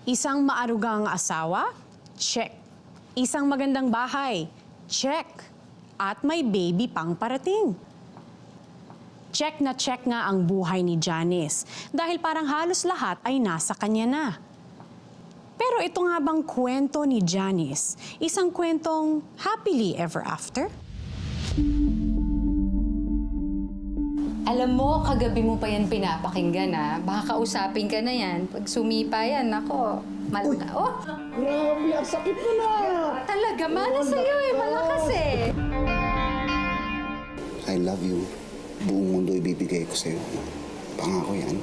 Isang maarugang asawa? Check. Isang magandang bahay? Check. At may baby pang parating. Check nga ang buhay ni Janice dahil parang halos lahat ay nasa kanya na. Pero ito nga bang kwento ni Janice, isang kwentong happily ever after? Alam mo, kagabi mo pa yan pinapakinggan, ha? Baka kausapin ka na yan. Pag sumipa yan, ako, malaka. Oh! Grabe, ang sakit mo na! Talaga, mana sa'yo eh. Malakas eh. I love you. Buong mundo ibibigay ko sa'yo. Pangako yan.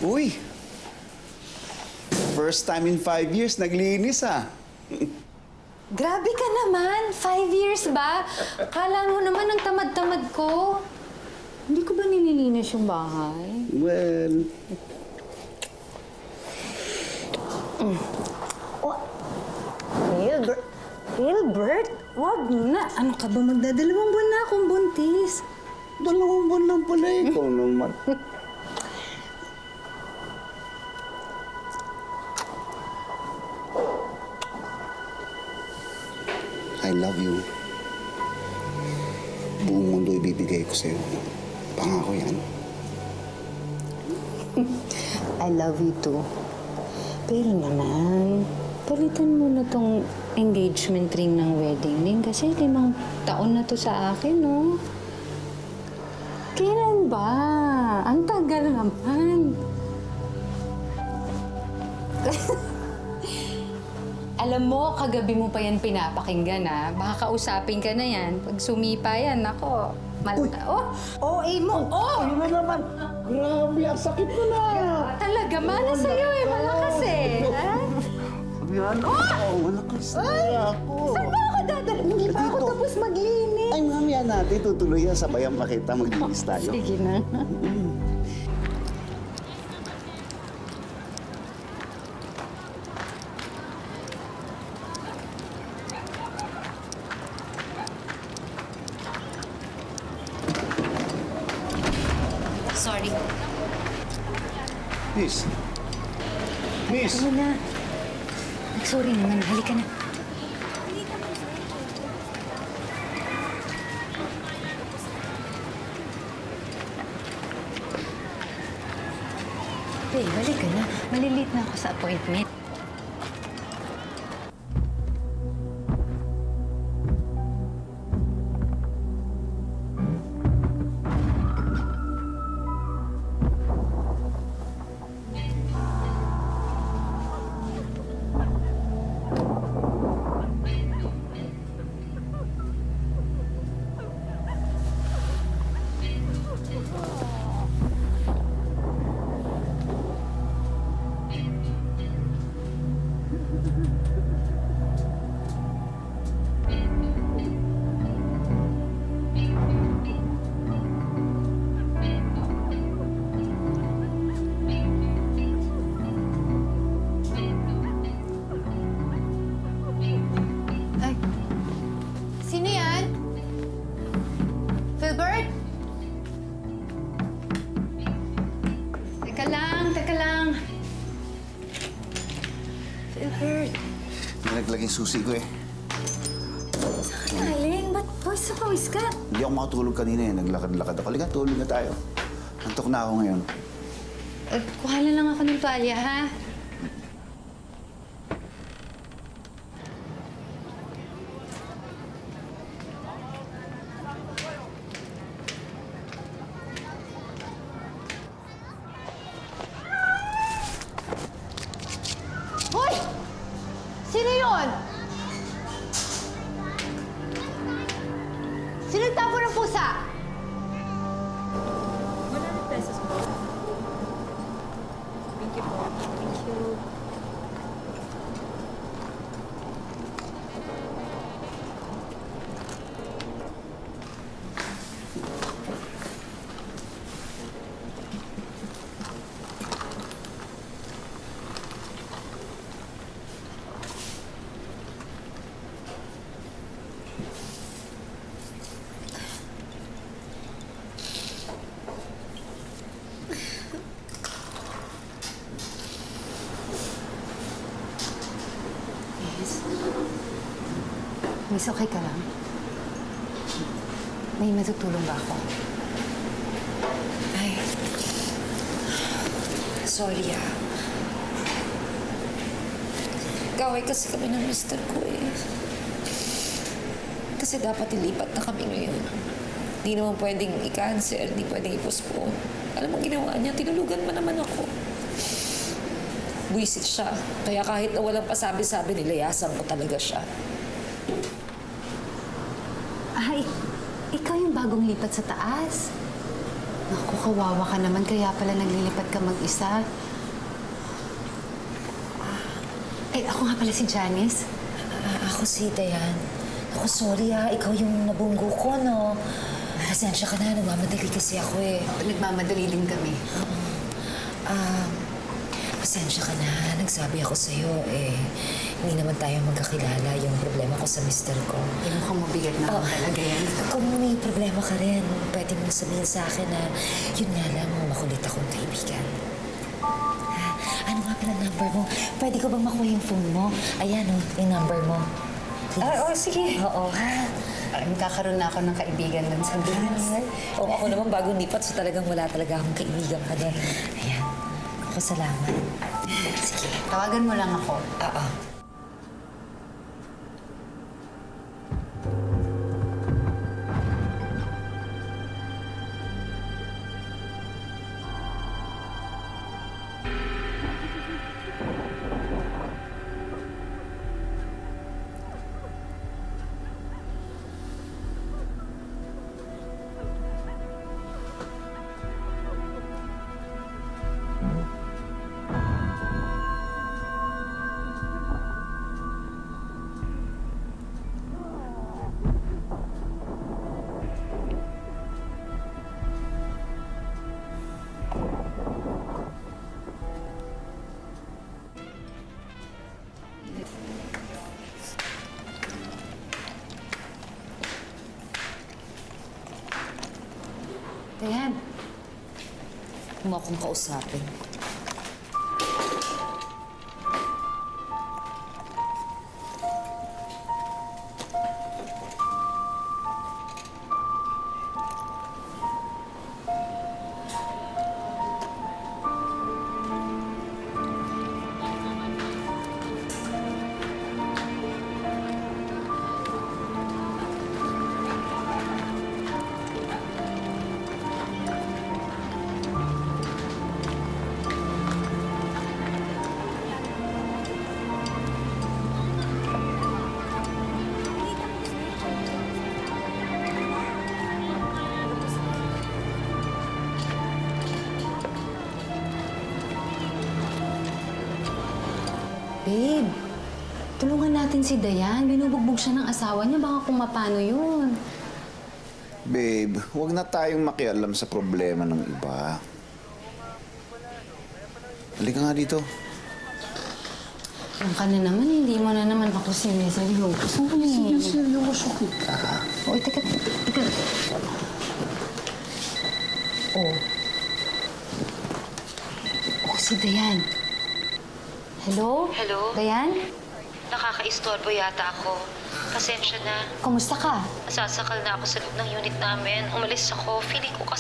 Uy! First time in 5 years, naglinis Grabe ka naman. 5 years ba? Kala mo naman ang tamad-tamad ko. Hindi ko ba nililinis yung bahay? Well... Gilbert? Wag na. Ano ka ba? Magdadalawang buwan na akong buntis. 2 buwan lang pala ikaw naman. I love you. Buong mundo ibibigay ko sa'yo. Pangako yan. I love you too. Pero naman, palitan mo na tong engagement ring ng wedding ring kasi 5 taon na to sa akin, no? Kailan ba? Ang tagal naman. Alam mo, kagabi mo pa yan pinapakinggan, ha? Baka kausapin ka na yan. Pag sumipa yan, ako, malaka. Oh! Oh, mo! Oh! Ayun na naman! Grabe, ang sakit mo na! Talaga, mana sa'yo eh. Malakas eh. Ha? Yan. Oh! Malakas na ako. Saan ba ako dadala? Hindi pa ako Dito. tapos maglinis. Ay, mamaya natin tutuloy yan. Sabayan makita, maglinis tayo. Sige na. Sorry. Miss. Miss. Ano na? Sorry naman. Halika na. Hey, balik ka na. Malilate na ako sa appointment. Ay. Sino yan? Philbert? Teka lang. Philbert, Nalaglag yung susi ko eh. galing. Ba't pawis na pawis ka? Hindi ako makatulog kanina eh. Naglakad-lakad ako. Halika, tulog na tayo. Antok na ako ngayon. Kuha na lang ako ng tuwalya, ha? Hoy! Sino yun? Sino nagtapo ng pusa? Miss, okay ka lang? May matutulong ba ako? Ay, sorry ah. Gaway kasi kami ng mister ko eh. Kasi dapat ilipat na kami ngayon. Di naman pwedeng i-cancel, di pwedeng i-postpone. Alam mo ginawa niya, tinulugan mo naman ako. Buisit siya. Kaya kahit na walang pasabi-sabi, nilayasan ko talaga siya. Ay, ikaw yung bagong lipat sa taas. Naku, kawawa ka naman. Kaya pala naglilipat ka mag-isa. Ay, ako nga pala si Janice. Ako si Dayan. Ako, sorry ah. Ikaw yung nabunggo ko, no? Pasensya ka na. Nagmamadali kasi ako eh. Nagmamadali din kami. Pasensya ka na. Nagsabi ako sa'yo eh. Hindi naman tayo magkakilala yung problema ko sa mister ko. Ay, mukhang mabigat na talaga yan. Kung may problema ka rin, pwede mong sabihin sa akin na yun nga lang, makulit akong kaibigan. Ano nga pala number mo? Pwede ko bang makuha yung phone mo? Ayan oh, yung number mo. Sige. Oo, ha? Ay, magkakaroon na ako ng kaibigan dun sa Blas. Oo, ako naman bagong lipat, so talagang wala talaga akong kaibigan ka doon. Ayan. Ako, salamat. Sige. Tawagan mo lang ako. Oo. Dayan. Huwag mo akong kausapin. Babe, tulungan natin si Dayan. Binubugbog siya ng asawa niya. Baka kung mapano yun. Babe, huwag na tayong makialam sa problema ng iba. Halika nga dito. Ang ka na naman, hindi mo na naman ako siniseryoso. Gusto ko niya. Seryoso kita. O, teka. Oh. Oh, si Dayan. Hello? Hello? Dayan? Nakaka-istorbo yata ako. Pasensya na. Kumusta ka? Sasakal na ako sa loob ng unit namin. Umalis ako. Feeling ko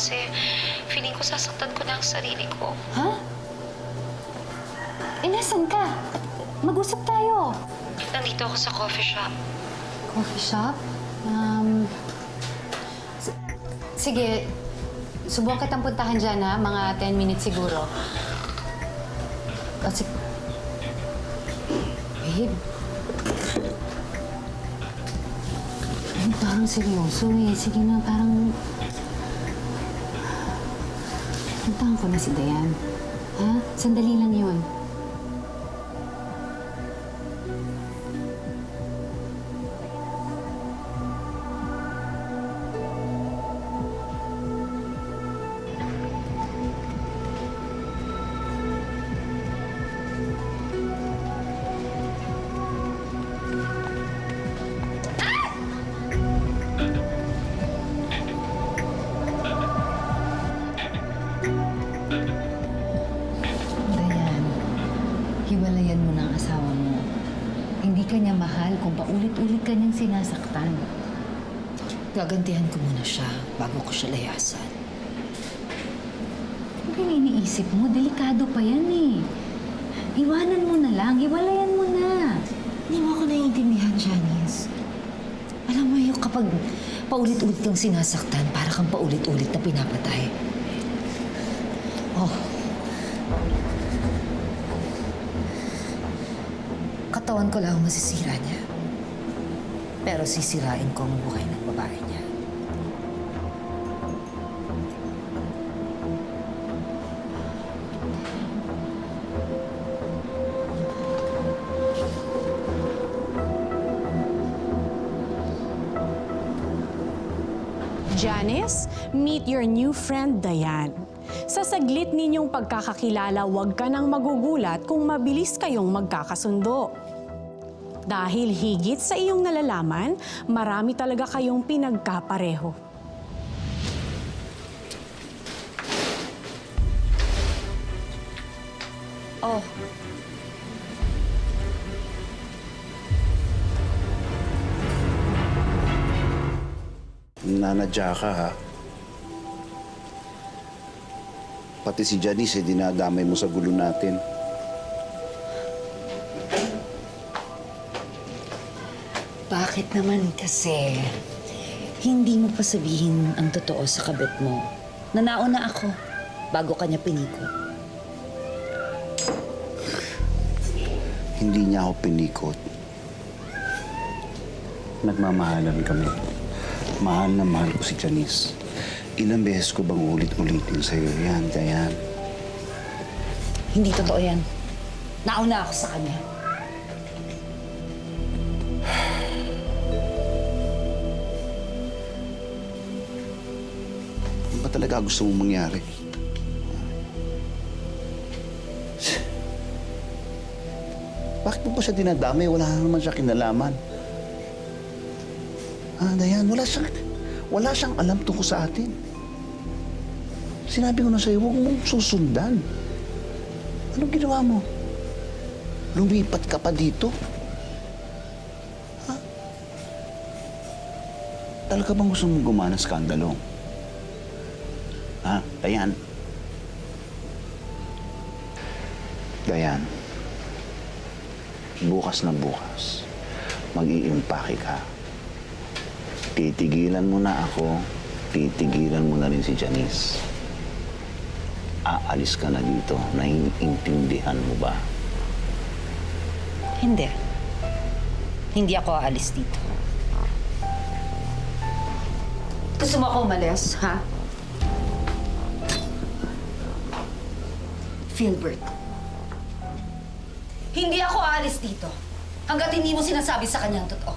sasaktan ko na ang sarili ko. Ha? Nasaan ka? Mag-usap tayo. Nandito ako sa coffee shop. Coffee shop? Sige. Subukan kitang puntahan dyan, ha? Mga 10 minutes siguro. Kasi... Babe. Ang parang seryoso eh. Sige na, parang... Puntahan ko na si Dayan. Ha? Sandali lang yun. Dayan, hiwalayan mo na ang asawa mo. Hindi ka niya mahal kung paulit-ulit ka niyang sinasaktan. Gagantihan ko muna siya bago ko siya layasan. Ano yung iniisip mo? Delikado pa yan eh. Iwanan mo na lang, hiwalayan mo na. Hindi mo ako naiintindihan, Janice. Alam mo yung kapag paulit-ulit kang sinasaktan, para kang paulit-ulit na pinapatay. Oh. Katawan ko lang ang masisira niya. Pero sisirain ko ang buhay ng babae niya. Janice, meet your new friend, Dayan. Sa saglit ninyong pagkakakilala, huwag ka nang magugulat kung mabilis kayong magkakasundo. Dahil higit sa iyong nalalaman, marami talaga kayong pinagkapareho. Oh, Nanadya ka, ha? Pati si Janice, dinadamay mo sa gulo natin. bakit naman kasi hindi mo pa sabihin ang totoo sa kabit mo na nauna ako bago kanya pinikot? Hindi niya ako pinikot. Nagmamahalan kami. Mahal na mahal ko si Janice. Ilang beses ko bang ulit-ulitin sa'yo yan, Dayan? Hindi totoo yan. Nauna ako sa kanya. Ano ba talaga gusto mong mangyari? Bakit mo pa siya dinadamay? Wala naman siya kinalaman. Dayan, wala siyang alam tungkol sa atin. Sinabi ko na sa'yo, huwag mong susundan. Anong ginawa mo? Lumipat ka pa dito? Ha? Talaga bang gusto mong gumana skandalo? Ha? Dayan? Dayan, bukas na bukas, mag-iimpake ka. Titigilan mo na ako, titigilan mo na rin si Janice. Aalis ka na dito, naiintindihan mo ba? Hindi. Hindi ako aalis dito. Gusto mo ako umalis, ha? Philbert. Hindi ako aalis dito hanggat hindi mo sinasabi sa kanya ang totoo.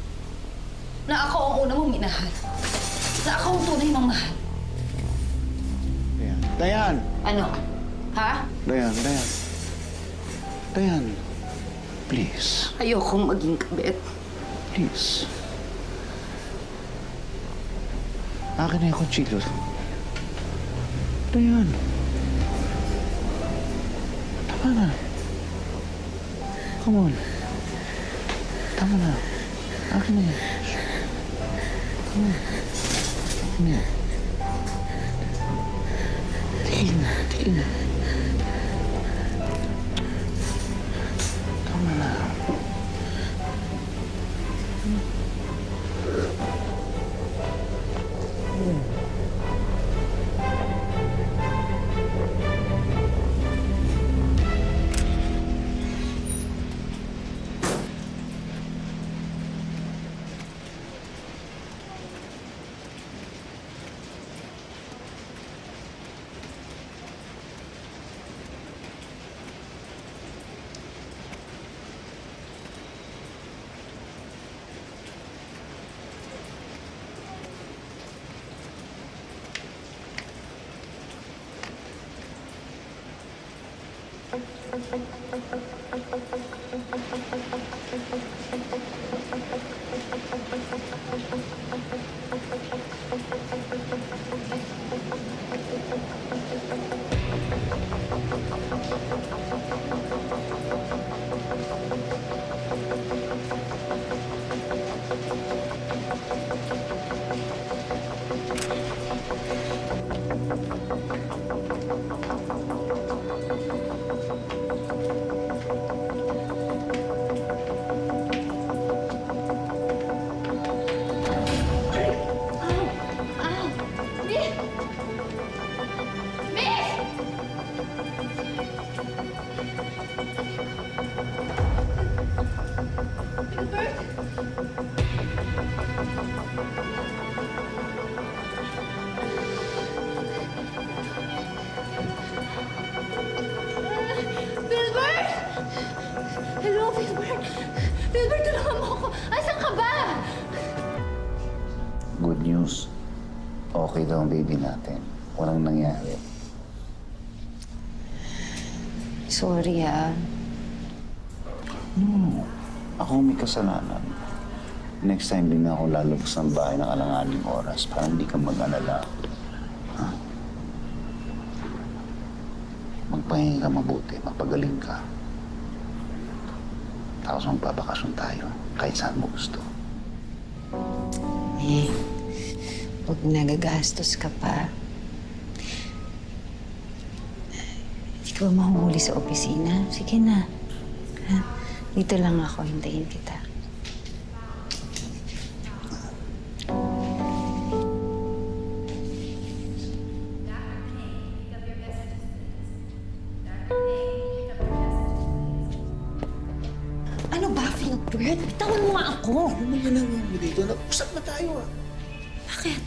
Na ako ang una mong minahal. Na ako ang tunay mong mahal. Dayan. Dayan! Ano? Ha? Dayan, Dayan. Dayan, please. Ayokong maging kabit. Please. Akin na yung kutsilyo. Dayan. Tama na. Come on. Tama na. Akin na yan. Come on. Akin na yan. Tigil na. Tigil na. Tama na. Wilbert! Hello, Wilbert! Wilbert, tulungan mo ako! Asan ka ba? Good news. Okay daw ang baby natin. Walang nangyari. Sorry, ah. No. Ako may kasalanan. Next time din ako lalabas ng bahay ng alanganing oras para hindi ka mag-alala. Ha? Magpahinga ka mabuti, magpagaling ka. Tapos magpapakasyon tayo, kahit saan mo gusto. Eh, huwag nagagastos ka pa. Hindi ka ba mahuhuli sa opisina? Sige na. Ha? Dito lang ako, hintayin kita. Ano ba, Philbert? Bitawan mo nga ako. Ano man ginagawa mo dito? Nag-usap na tayo ah. Bakit?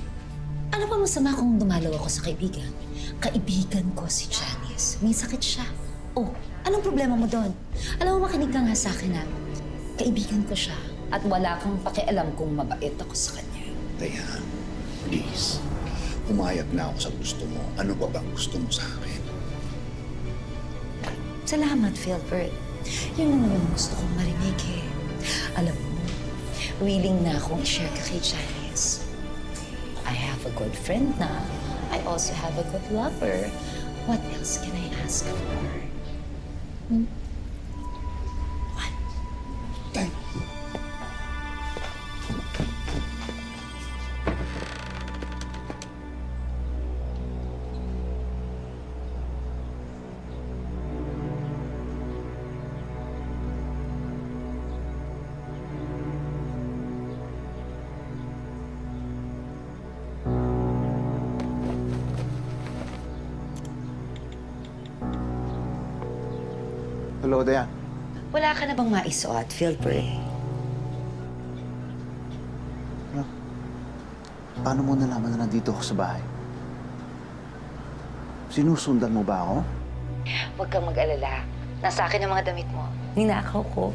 Ano ba masama kung dumalaw ako sa kaibigan? Kaibigan ko si Janice. May sakit siya. Oh, anong problema mo doon? Alam mo, makinig ka nga sa akin na kaibigan ko siya at wala kang pakialam kung mabait ako sa kanya. Dayan, please. Umayag na ako sa gusto mo. Ano ba bang gusto mo sa akin? Salamat, Philbert. Yun naman yung gusto kong marinig eh. Alam mo, willing na akong i-share ka kay Janice. I have a good friend na. I also have a good lover. What else can I ask for? What? Tay. Hello, Dayan. Wala ka na bang maisuot, Philbert? Paano mo nalaman na nandito ako sa bahay? Sinusundan mo ba ako? Huwag kang mag-alala. Nasa akin ang mga damit mo. Ninakaw ko.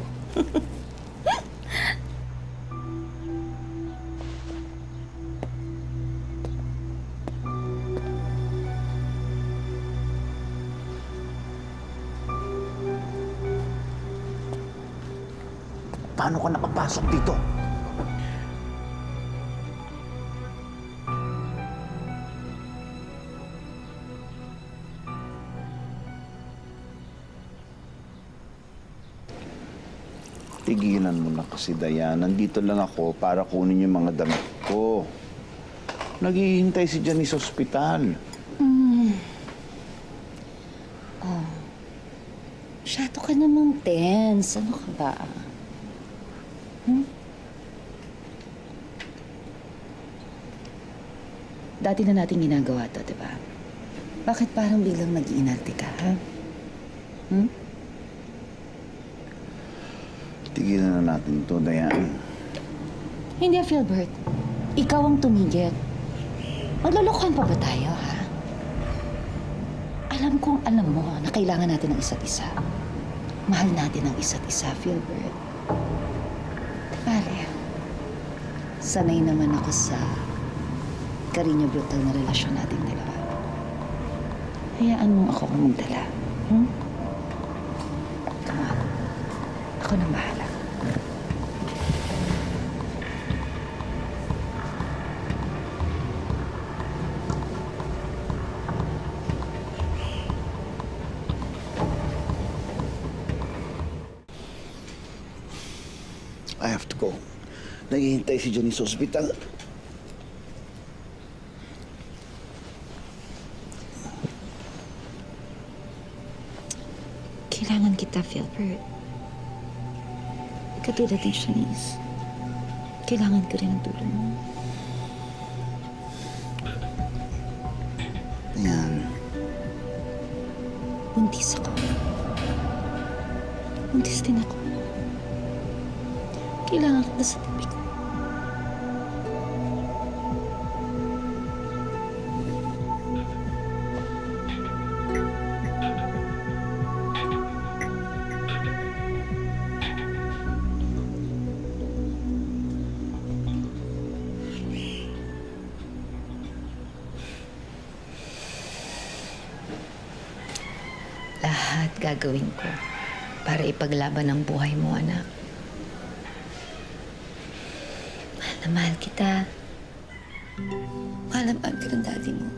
Paano ka napapasok dito? Tigilan mo na kasi, Dayan. Nandito lang ako para kunin yung mga damit ko. Naghihintay si Janice sa ospital. Masyado ka namang tense. Ano ka ba? Dati na natin ginagawa to, di ba? Bakit parang biglang nag-iinarte ka, ha? Tigilan na natin to, Dayan. Hindi, Philbert. Ikaw ang tumigil. Maglulukuhan pa ba tayo, ha? Alam kong alam mo na kailangan natin ng isa't isa. Mahal natin ang isa't isa, Philbert. Pare, sanay naman ako sa karinya brutal na relasyon nating dalawa. Hayaan mong ako magdala. Ako na bahala. I have to go. Naghihintay si Johnny sa ospital. Kailangan kita, Philbert. Katulad ni Shanice. Kailangan ko rin ang tulong mo. Yan. Buntis ako. Buntis din ako. Kailangan kita sa tabi ko. Lahat gagawin ko para ipaglaban ang buhay mo, anak. Mahal na mahal kita. Mahal na mahal ka ng daddy mo.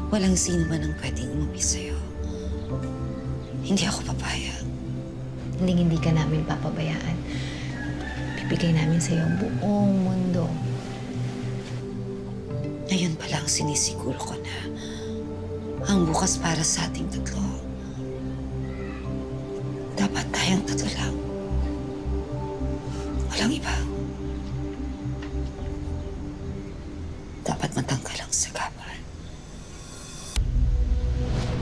Walang sino man ang pwedeng umapi sa'yo. Hindi ako papayag. Hindi ka namin papabayaan. Bibigay namin sa'yo ang buong mundo. Ngayon pa lang sinisiguro ko na ang bukas para sa ating tatlo. Dapat tayong tatlo lang. Walang iba. Dapat matanggal ang sagapan.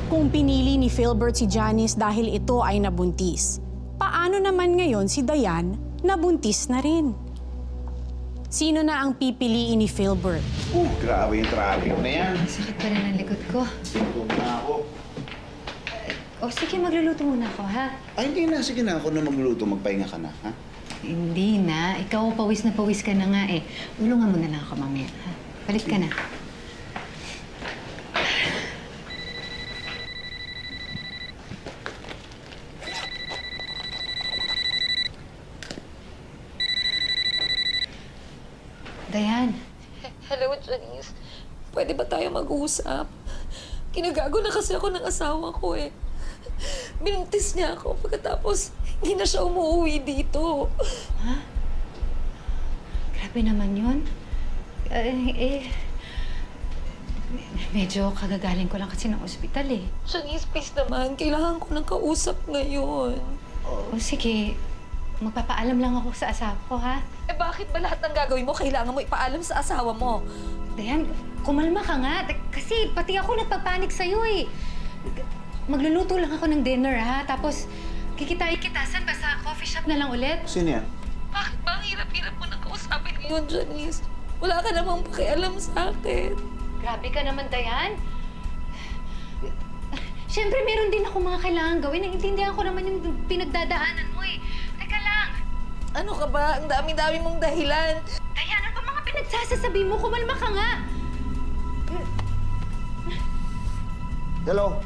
Kung pinili ni Philbert si Janice dahil ito ay nabuntis, paano naman ngayon si Dayan nabuntis na rin? Sino na ang pipiliin ni Philbert? Grabe yung traffic na yan. Sakit pa rin ang likod ko. Ito na ako. O sige, magluluto muna ako, ha? Ay, hindi na. Sige na. Ako na magluluto. Magpahinga ka na, ha? Hindi na. Ikaw, pawis na pawis ka na nga eh. Tulungan mo na lang ako mamaya, ha? Palit ka na. Dayan. Hello, Janice. Pwede ba tayo mag-usap? Kinagago na kasi ako ng asawa ko eh. Binuntis niya ako pagkatapos hindi na siya umuwi dito. Ha? Grabe naman yun. Medyo kagagaling ko lang kasi ng ospital eh. Janice, please naman. Kailangan ko ng kausap ngayon. O sige, magpapaalam lang ako sa asawa ko, ha? Eh bakit ba lahat ng gagawin mo kailangan mo ipaalam sa asawa mo? Dayan, kumalma ka nga. Kasi pati ako nagpapanik sa'yo eh. Magluluto lang ako ng dinner, ha? Tapos, kikitain kita. Saan ba? Sa coffee shop na lang ulit? Sino yan? Bakit ba ang hirap-hirap mo nang kausapin ngayon, Janice? Wala ka namang pakialam sa akin. Grabe ka naman, Dayan. Siyempre, meron din ako mga kailangan gawin. Naiintindihan ko naman yung pinagdadaanan mo eh. Teka lang. Ano ka ba? Ang dami-dami mong dahilan. Dayan, ano ba mga pinagsasasabi mo? Kumalma ka nga. Hello?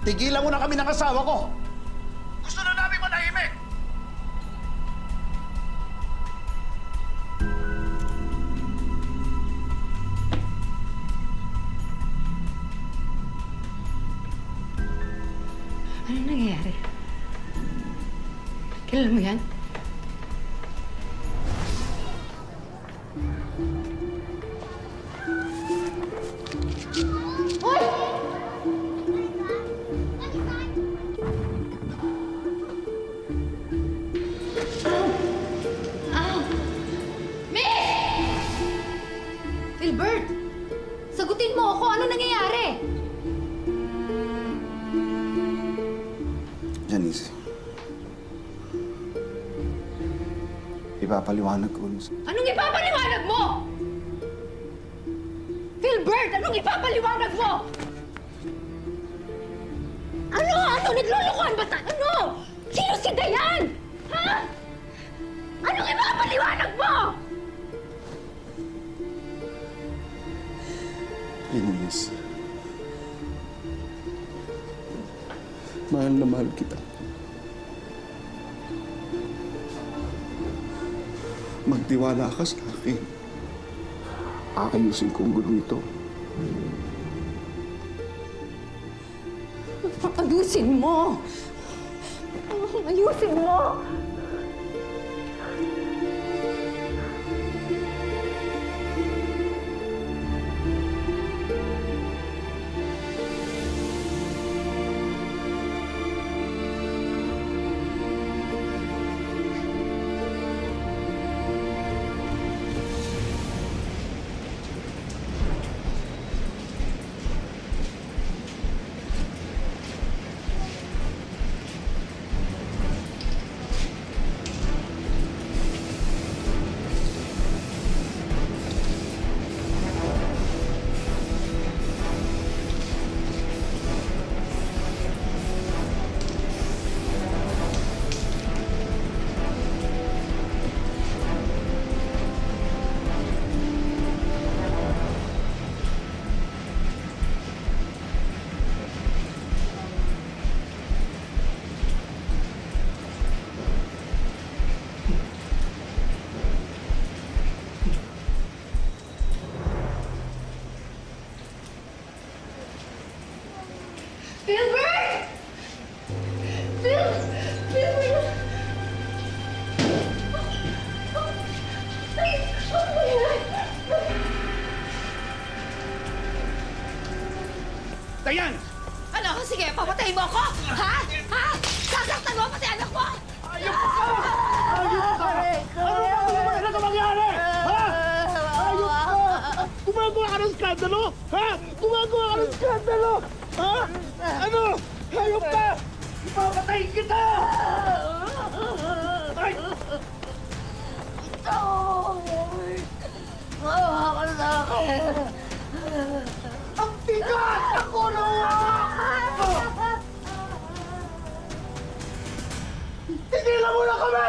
Tigilan mo na kami ng asawa ko! Gusto na namin manahimik! Ano nangyayari? Kilala mo yan? Philbert! Sagutin mo ako! Ano nangyayari? Janice. Ipapaliwanag ko na Anong ipapaliwanag mo? Philbert! Anong ipapaliwanag mo? Ano? Ano? Naglulukuhan ba tayo? Ano? Sino si Dayan? Ha? Anong ipapaliwanag mo? Janice. Mahal na mahal kita. magtiwala ka sa akin. Aayusin ko ang gulo ito. Ayusin mo! Ayusin mo! Filbert! Filbert! Dayan! Ano? Sige, papatayin mo ako? Ha? Ha? Sasaktan mo pati anak ko? Ano ka mangyari? Ha? Ayos ka! Gumagawa ka ng skandalo? Ha? Gumagawa ka ng skandalo? Ha? Ano? Hayop ka! Ipapatayin kita! Ay! Ang bigat! Ako na! Tigilan mo na kami!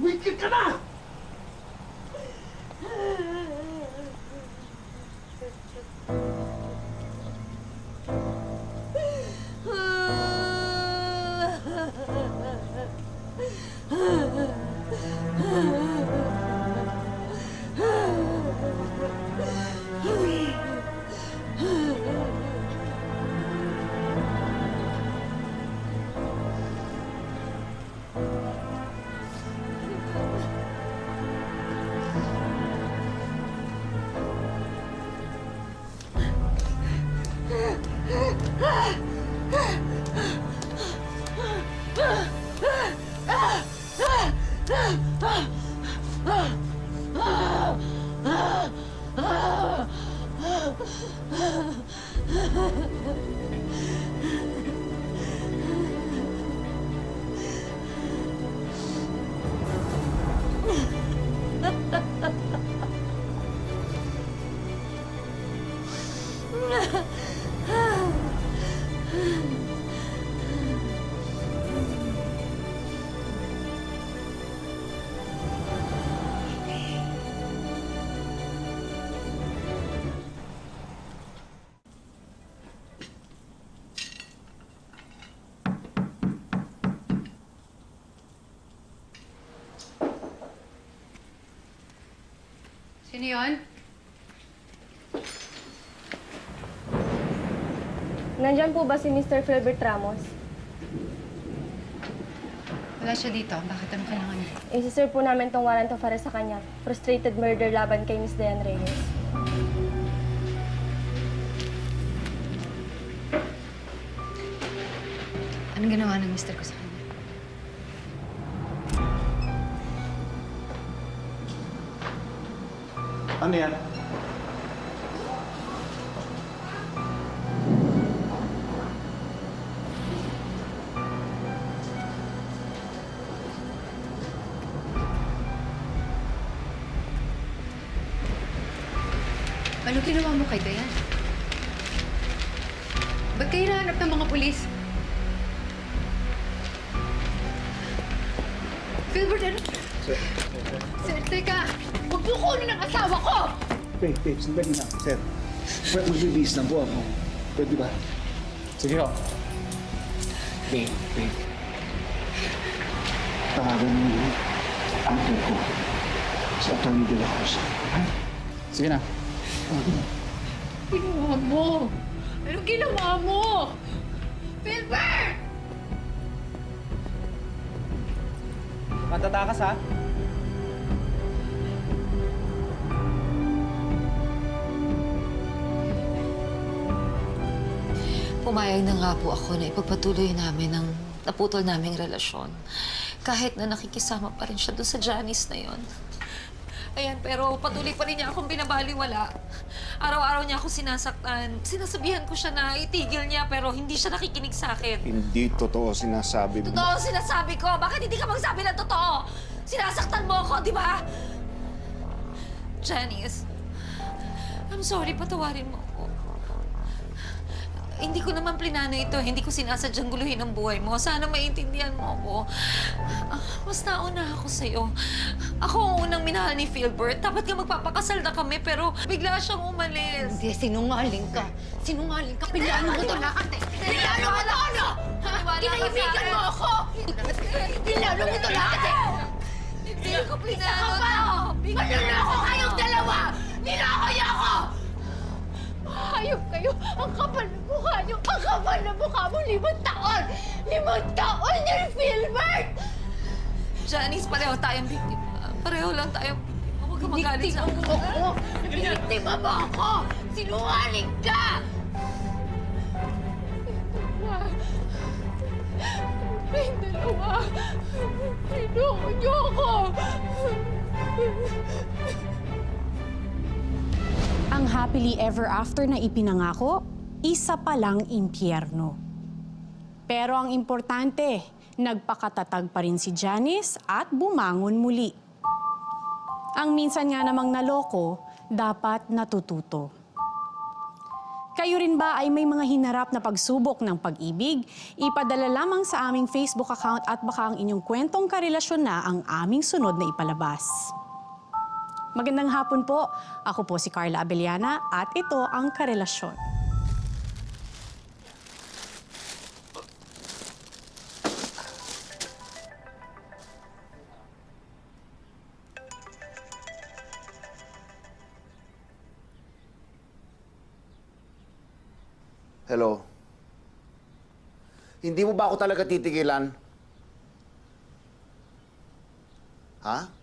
Wicked ka na! Sino yun? Nandyan po ba si Mr. Filbert Ramos? Wala siya dito. Bakit anong kailangan niya? Isi-serve po namin tong warrant of arrest sa kanya. Frustrated murder laban kay Miss Diane Reyes. Anong ginawa ng mister ko sa kanya? Ano yan? Ano ginawa mo kay Dayan? Ba't kayo hinahanap ng mga pulis? Filbert, ano? Sir, teka! Huwag mo kunin ang asawa ko! Babe, sandali na. Sir, magbibihis lang po ako. Pwede ba? Sige ho. Babe. tawagan mo yung uncle ko, si Atty. De La Rosa. Ha? Sige na. Ginawa mo! Anong ginawa mo? Filbert! Matatakas ha? Pumayag na nga po ako na ipagpatuloy namin ang naputol naming relasyon. Kahit na nakikisama pa rin siya doon sa Janice na yon. Ayan, pero patuloy pa rin niya akong binabaliwala. Araw-araw niya ako sinasaktan. Sinasabihan ko siya na itigil niya, pero hindi siya nakikinig sa akin. Hindi totoo sinasabi mo. Totoo ang sinasabi ko. Bakit hindi ka magsabi ng totoo? Sinasaktan mo ako, di ba? Janice, I'm sorry, patawarin mo ako. Hindi ko naman plinano ito. Hindi ko sinasadyang guluhin ang buhay mo. Sana maintindihan mo ako. Mas nauna ako sa'yo. Ako ang unang minahal ni Philbert. Dapat nga magpapakasal na kami, pero bigla siyang umalis. Hindi, sinungaling ka. Sinungaling ka. Pinano mo to lahat eh. Pinano mo to ano? Kinaibigan mo ako! Pinano mo to lahat eh! Hindi ko plinano Ako pa! Manluloko kayong dalawa! Niloko niyo ako! Hayop kayo! Ang kapal na mukha niyo! Ang kapal na mukha mo! 5 taon! 5 taon ni Philbert! Janice, pareho tayong biktima. Pareho lang tayong biktima. Huwag ka magalit sa akin. Biktima mo ako! Biktima mo ako! Sinungaling ka! Kayong dalawa! Niloko niyo ako! Ang happily ever after na ipinangako, isa palang impyerno. Pero ang importante, nagpakatatag pa rin si Janice at bumangon muli. Ang minsan nga namang naloko, dapat natututo. Kayo rin ba ay may mga hinarap na pagsubok ng pag-ibig? Ipadala lamang sa aming Facebook account at baka ang inyong kwentong karelasyon na ang aming sunod na ipalabas. Magandang hapon po. Ako po si Carla Abellana at ito ang Karelasyon. Hello? Hindi mo ba ako talaga titigilan? Ha?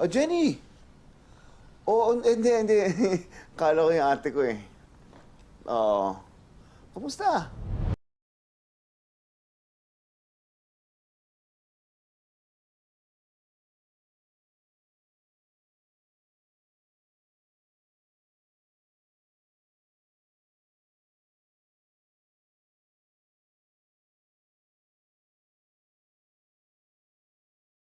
Jenny! Oo, hindi. Kala ko yung ate ko eh. Oo. Kumusta?